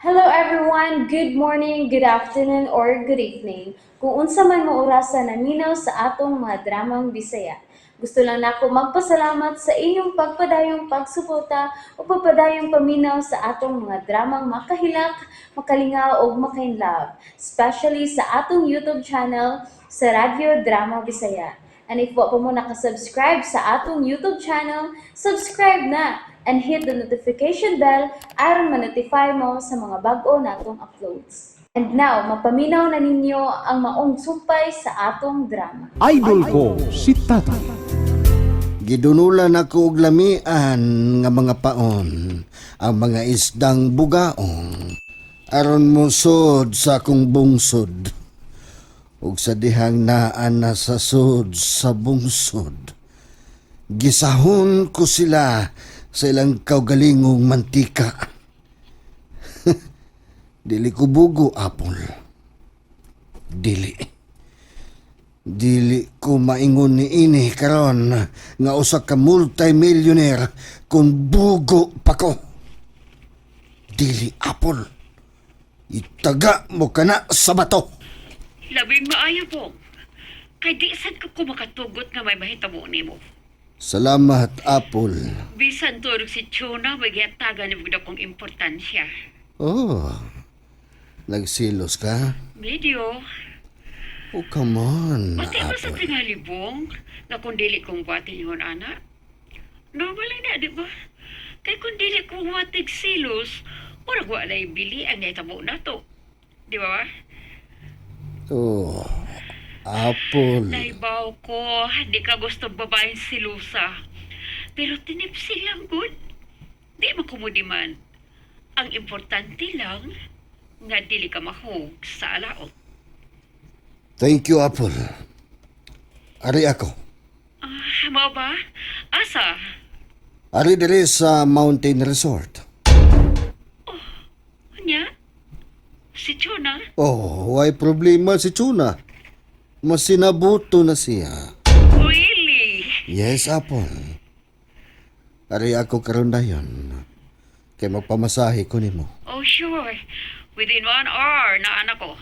Hello everyone, good morning, good afternoon, or good evening. Kung unsa man mo orasan naminaw sa atong mga dramang Bisaya. Gusto lang nako magpasalamat sa inyong pagpadayong pagsuporta o pagpadayong paminaw sa atong mga dramang makahilak, makalingaw o makainlove, especially sa atong YouTube channel sa Radyo Drama Bisaya. And if wa pa mo nakasubscribe sa atong YouTube channel, subscribe na and hit the notification bell aron ma-notify mo sa mga bag-o natong uploads. And now, mapaminaw na ninyo ang maong sumpay sa atong drama. Idol ko si Tata. Gidunulan ako og lamian nga mga paon, ang mga isdang bugaong, aron mo sod sa akong bungsod, ug sa dihang naan na sa sod sa bungsod. Gisahon ko sila sa ilang kaugalingong mantika. Dili ko bugo, Apol. Dili ko maingon ni ini karon nga usa ka multi-millionaire kung bugo pa ko. Dili, Apol. Itaga mo ka na sa bato. Labing maayo po. Kay di sad ko makatugot nga may mahitabo nimo. Salamat, Apol. Bisan turog si Chuna, magyatagan ni budak kong importansya. Oh, nagsilos ka? Medyo. Oh, come on, Pati ba sa Apol. tingalibong na kung dili kong wati yun, anak? Normal na, di ba? Kay kung dili kong watig silos, murag wala yung bili ang naitabo na to. Di ba? Oh, Apol. Naibaw ko, di ka gusto babaeng silusa. Pero tinipsi lang, good. Di makumudiman. Ang importante lang, nga dili ka mahog sa alaot. Thank you, Apol. Ari ako. Mo ba? Asa? Ari diri sa Mountain Resort. Anya? Si Chona? Oh, why problema si Chuna. Mas sinabuto na siya. Really? Yes, Apol. Ari ako karon dayon. Kay magpamasahe ko nimo. Oh, sure. Within 1 hour na anak ko.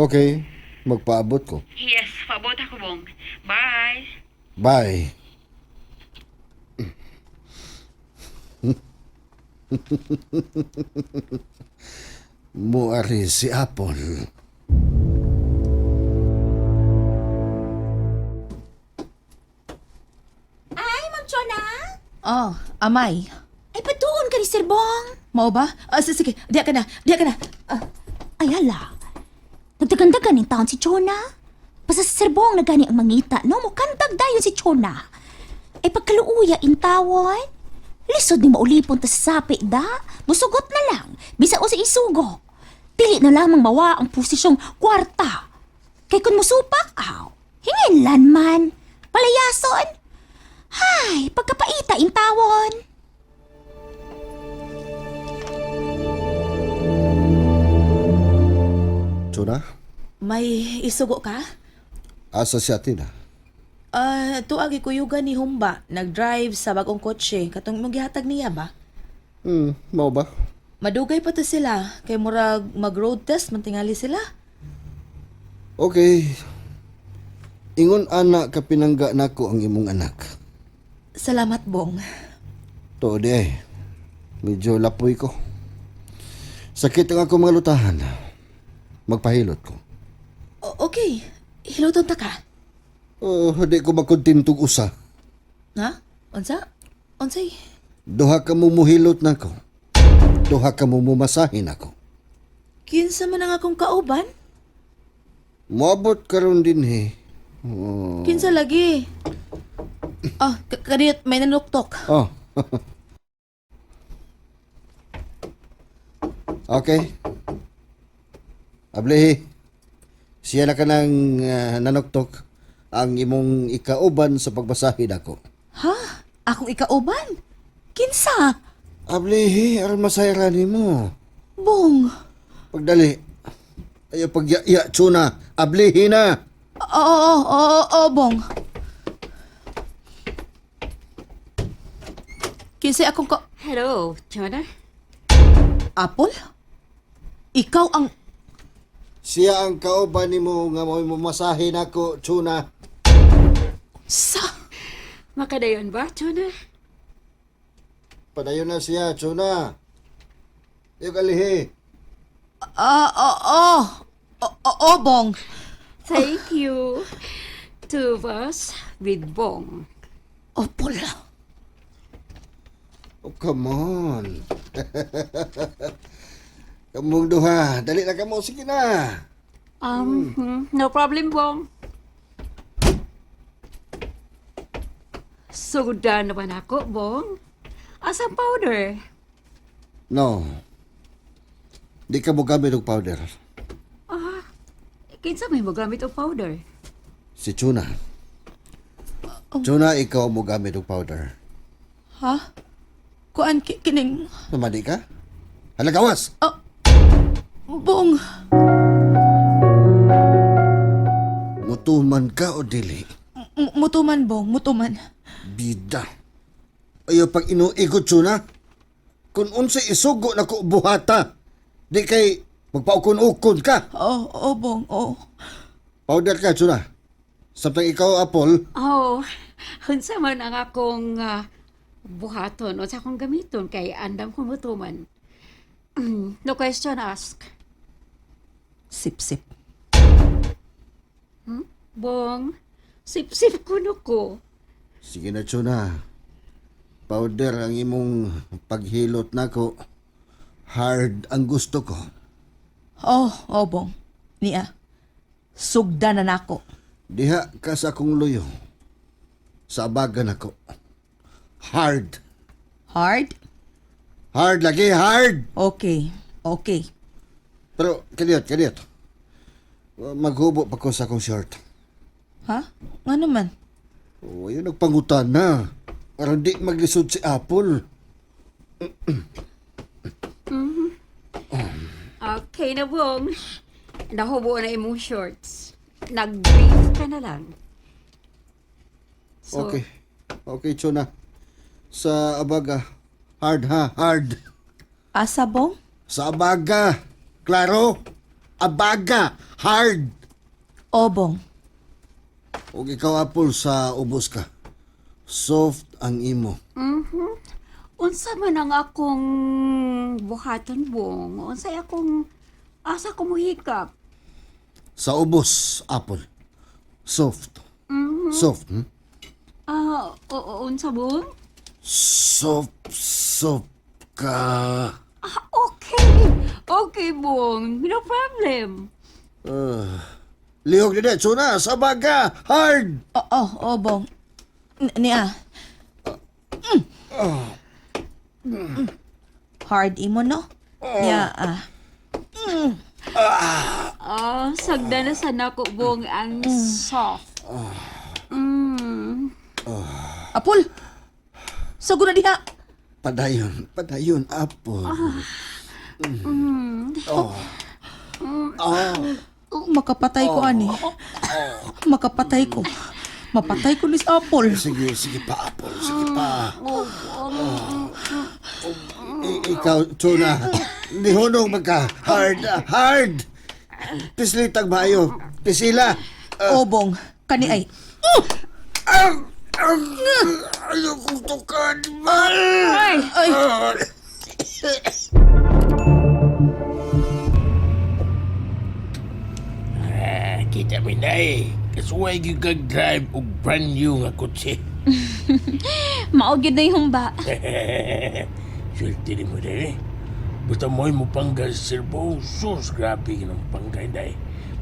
Okay, magpaabot ko. Yes, paabot ako mong. Bye. Bye. Muari si Apol. Ay, Ma'am Chona? Oh, amay. Ay, patuon ka ni Sir Bong. Mao ba? Sige, diya ka na. Ay, hala. Nagdagandagan ng taon si Chona. Basta si Sir Bong na gani ang mangita, no? Mukandag dayon si Chona. Ay, pagkaluuya in tawon. Lisod ni maulipon ta sa sapi, da. Musugot na lang. Bisa o sa isugo. Dili na lamang mawa ang posisyong kwarta. Kay kun musupak, aw. Hinginlan man. Palayason. Hay, pagkapaita in tawon. Chuna, May isugo ka? asa si Atina? Tuagi kuyugan ni Humba. Nag-drive sa bagong kotse. Katong maghihatag niya ba? Mau ba? Madugay pa to sila. Kay murag mag-road test, mantingali sila. Okay. Ingon anak ka pinangga nako ang imong anak. Salamat, Bong. To di ay. Medyo lapoy ko. Sakit ang ako mga lutahan. Magpahilot ko. Okay. Hiluton ta ka. Oh, di ko magkontintog usa. Ha? Unsa? Unsay? Duha ka mo muhilot nako. Duha ka mo mumasahin ako. Kinsa man ang akong kauban? Moabot karon din he. Oh. Kinsa lagi? Kadiyot may nanuktok. Oh. Okay. Ablehi. Siya na ka nang nanoktok ang imong ikauban sa pagbasahin ako. Ha? Akong ikauban? Kinsa? Ablehi, aron masayra nimo. Bong. Pagdali. Ayo pagya tsuna. Ablehi na. Oo, Bong. Kinsa akong Hello, Chona? Apple? Ikaw ang... Siya ang kauban nimo nga mo'y mamasahe nako, Chuna. Sa... Makadayon ba, Chona? Padayon na siya, Chuna. Yung kalihi. Bong. Thank you. Two of us with Bong. Apol. Oh, come on. Kamong duha. Dali na kamo. Sige na. No problem, Bong. Suda naman ako, Bong. Asang powder? No. Di ka mo gamit og powder. Kinsa may magamit og powder? Si Chuna. Chuna, ikaw mo gamit og powder. Ha? Kuan kining... Namadi ka? Halagawas! Bong. Mutuman ka o dili? Mutuman, Bong. Mutuman. Bida. Ayaw pag inuikot, Chuna. Kung unsay isugo na ko buhata, di kay magpaukon-ukon ka. Bong. Powder ka, Chuna. Samtang ikaw, Apol, Oh, hunsa man ang akong buhaton o sa akong gamiton kay andam ko mutuman. No question asked. Sip-sip. Bong, sip-sip kuno ko. sige na, Chuna. Powder ang imong paghilot nako. Hard ang gusto ko. Bong. Niya. Sugda na nako. Diha ka sa akong luyo. Sa abagan ako. Hard. Hard? Hard lagi, hard! Okay. Pero, kaniyot. Maghubo pa ko sa akong short. Ha? Nga naman. O, yun nagpangutan na. Parang di maglisod si Apple. Okay na, Bong. Nahubo na imong shorts. Nag-brief ka na lang. So, Okay, Chuna. Sa abaga. Hard ha, hard. Asa, Bong? Sa abaga. Klaro? Abaga. Hard. Bong. O ikaw, Apple, sa ubos ka. Soft ang imo. unsa man ang akong buhaton, Bong? Unsay akong asa ko muhikap? Sa ubos, Apple. Soft. Soft, hmm? Unsa, Bong? Soft ka. Okay, Bong. No problem. Lihog na Chuna. Sa abaga. Hard. Bong. Niya. Hard imo, no? Niya, Sagda na sa nako, Bong, ang soft. Apol! Sago na diha! Padayon, Apple. Makapatay ko, ani. Makapatay ko. Mapatay ko ni sa Apol. Sige pa, Apple. Sige pa. Ikaw, Chuna. Nihunong magka. Hard. Pislitag maayo. Pisila. Bong. Kani ay. Ayaw kong tukan. Ay! Kita minay. Kasuway yung kag-drive og brand new nga kotse. Maugid na yung ba? Swerte ni mo din eh. Basta mo'y mo panggal sa serbo, sus, grabe ng panggay na eh.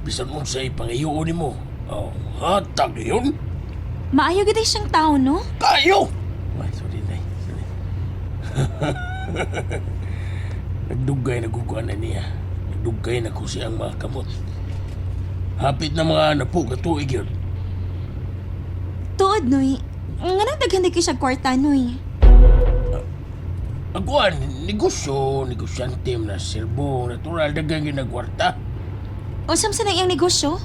Bisan mo sa ipangayoon ni mo. Hatag yun? Maayo gid siyang tao, no? Kayo! Ay, sorry na sorry. Nagdugay na guguan na niya. Nagdugay na ko siyang mga kamot. Hapit na mga anak po, katuig yun. Tuod, noy. Nga nang daghan di siya kwarta, noy. Aguan, negosyante na serbo, natural dagang ginagwarta. O samsa na iyang negosyo?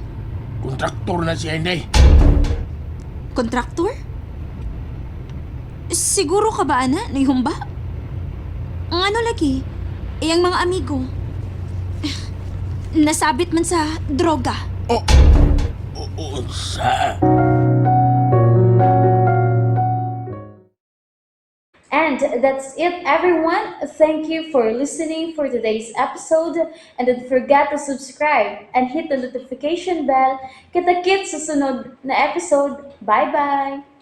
Kontraktor na siya, Inday. Kontraktor? Siguro ka ba, ana? Nihumba? Ang ano lagi? Iyang mga amigo. nasabit man sa droga. Unsa? And that's it, everyone. Thank you for listening for today's episode. And don't forget to subscribe and hit the notification bell. Kita-kits sa sunod na episode. Bye-bye!